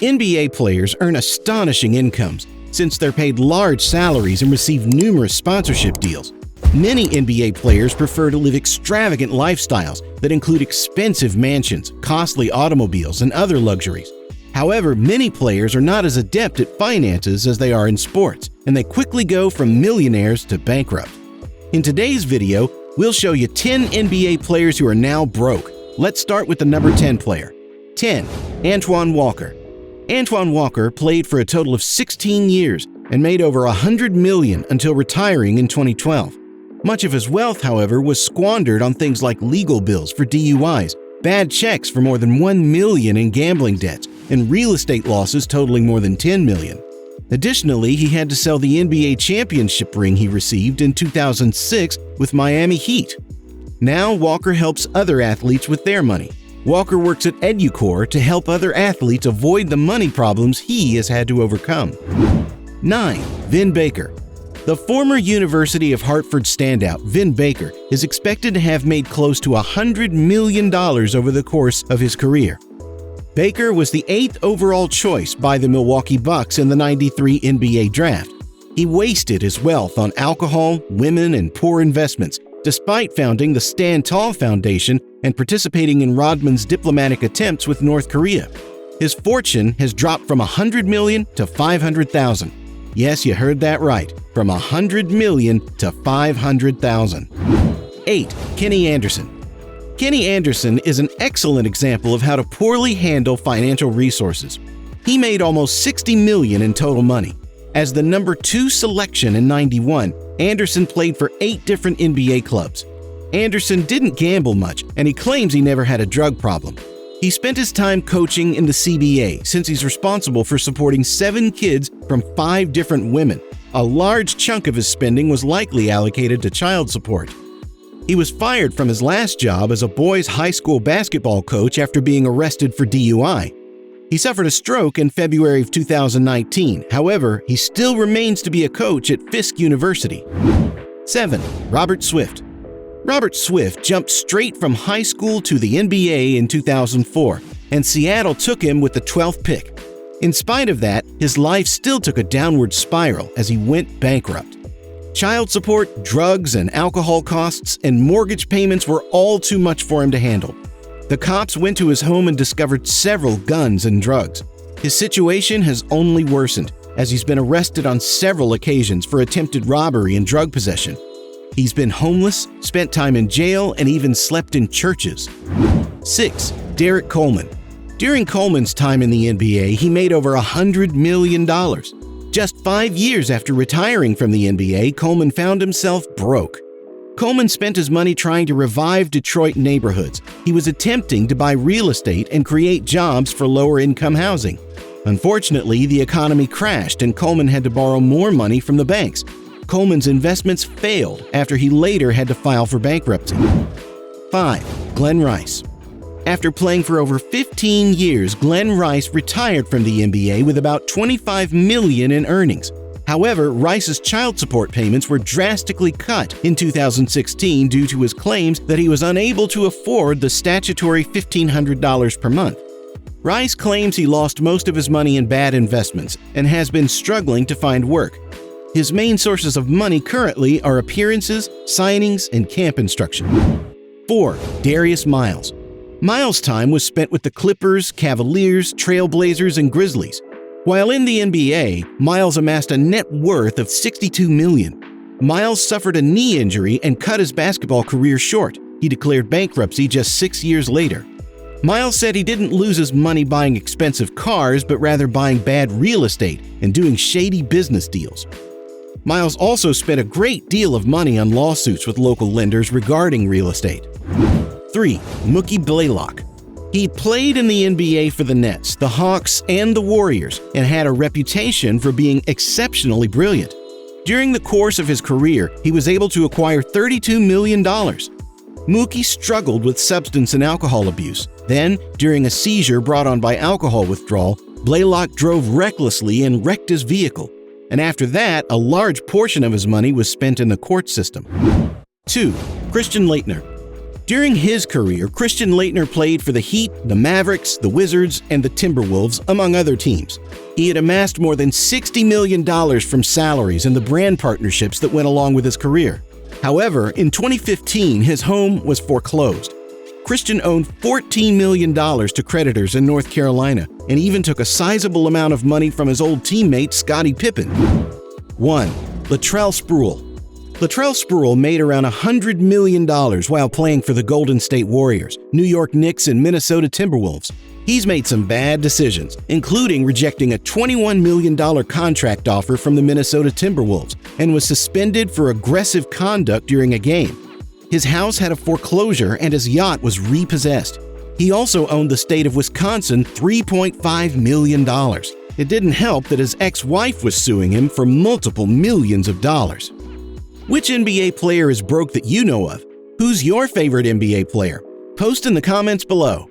NBA players earn astonishing incomes since they're paid large salaries and receive numerous sponsorship deals. Many NBA players prefer to live extravagant lifestyles that include expensive mansions, costly automobiles, and other luxuries. However, many players are not as adept at finances as they are in sports, and they quickly go from millionaires to bankrupt. In today's video, we'll show you 10 NBA players who are now broke. Let's start with the number 10 player. 10. Antoine Walker. Antoine Walker played for a total of 16 years and made over $100 million until retiring in 2012. Much of his wealth, however, was squandered on things like legal bills for DUIs, bad checks for more than $1 million in gambling debts, and real estate losses totaling more than $10 million. Additionally, he had to sell the NBA championship ring he received in 2006 with Miami Heat. Now, Walker helps other athletes with their money. Walker works at EduCore to help other athletes avoid the money problems he has had to overcome. 9. Vin Baker. The former University of Hartford standout, Vin Baker, is expected to have made close to $100 million over the course of his career. Baker was the 8th overall choice by the Milwaukee Bucks in the '93 NBA draft. He wasted his wealth on alcohol, women, and poor investments, despite founding the Stand Tall Foundation and participating in Rodman's diplomatic attempts with North Korea. His fortune has dropped from $100 million to $500,000. Yes, you heard that right, from $100 million to $500,000. 8. Kenny Anderson. Kenny Anderson is an excellent example of how to poorly handle financial resources. He made almost $60 million in total money. As the number 2 selection in '91, Anderson played for 8 different NBA clubs. Anderson didn't gamble much, and he claims he never had a drug problem. He spent his time coaching in the CBA since he's responsible for supporting 7 kids from 5 different women. A large chunk of his spending was likely allocated to child support. He was fired from his last job as a boys' high school basketball coach after being arrested for DUI. He suffered a stroke in February of 2019. However, he still remains to be a coach at Fisk University. 7. Robert Swift. Robert Swift jumped straight from high school to the NBA in 2004, and Seattle took him with the 12th pick. In spite of that, his life still took a downward spiral as he went bankrupt. Child support, drugs and alcohol costs, and mortgage payments were all too much for him to handle. The cops went to his home and discovered several guns and drugs. His situation has only worsened, as he's been arrested on several occasions for attempted robbery and drug possession. He's been homeless, spent time in jail, and even slept in churches. 6. Derrick Coleman. During Coleman's time in the NBA, he made over $100 million. Just 5 years after retiring from the NBA, Coleman found himself broke. Coleman spent his money trying to revive Detroit neighborhoods. He was attempting to buy real estate and create jobs for lower-income housing. Unfortunately, the economy crashed and Coleman had to borrow more money from the banks. Coleman's investments failed after he later had to file for bankruptcy. 5. Glen Rice. After playing for over 15 years, Glen Rice retired from the NBA with about $25 million in earnings. However, Rice's child support payments were drastically cut in 2016 due to his claims that he was unable to afford the statutory $1,500 per month. Rice claims he lost most of his money in bad investments and has been struggling to find work. His main sources of money currently are appearances, signings, and camp instruction. 4. Darius Miles. Miles' time was spent with the Clippers, Cavaliers, Trailblazers, and Grizzlies. While in the NBA, Miles amassed a net worth of $62 million. Miles suffered a knee injury and cut his basketball career short. He declared bankruptcy just 6 years later. Miles said he didn't lose his money buying expensive cars, but rather buying bad real estate and doing shady business deals. Miles also spent a great deal of money on lawsuits with local lenders regarding real estate. 3. Mookie Blaylock. He played in the NBA for the Nets, the Hawks, and the Warriors, and had a reputation for being exceptionally brilliant. During the course of his career, he was able to acquire $32 million. Mookie struggled with substance and alcohol abuse. Then, during a seizure brought on by alcohol withdrawal, Blaylock drove recklessly and wrecked his vehicle. And after that, a large portion of his money was spent in the court system. 2. Christian Laettner. During his career, Christian Laettner played for the Heat, the Mavericks, the Wizards, and the Timberwolves, among other teams. He had amassed more than $60 million from salaries and the brand partnerships that went along with his career. However, in 2015, his home was foreclosed. Christian owed $14 million to creditors in North Carolina and even took a sizable amount of money from his old teammate Scottie Pippen. 1. Latrell Sprewell. Latrell Sprewell made around $100 million while playing for the Golden State Warriors, New York Knicks, and Minnesota Timberwolves. He's made some bad decisions, including rejecting a $21 million contract offer from the Minnesota Timberwolves and was suspended for aggressive conduct during a game. His house had a foreclosure and his yacht was repossessed. He also owed the state of Wisconsin $3.5 million. It didn't help that his ex-wife was suing him for multiple millions of dollars. Which NBA player is broke that you know of? Who's your favorite NBA player? Post in the comments below.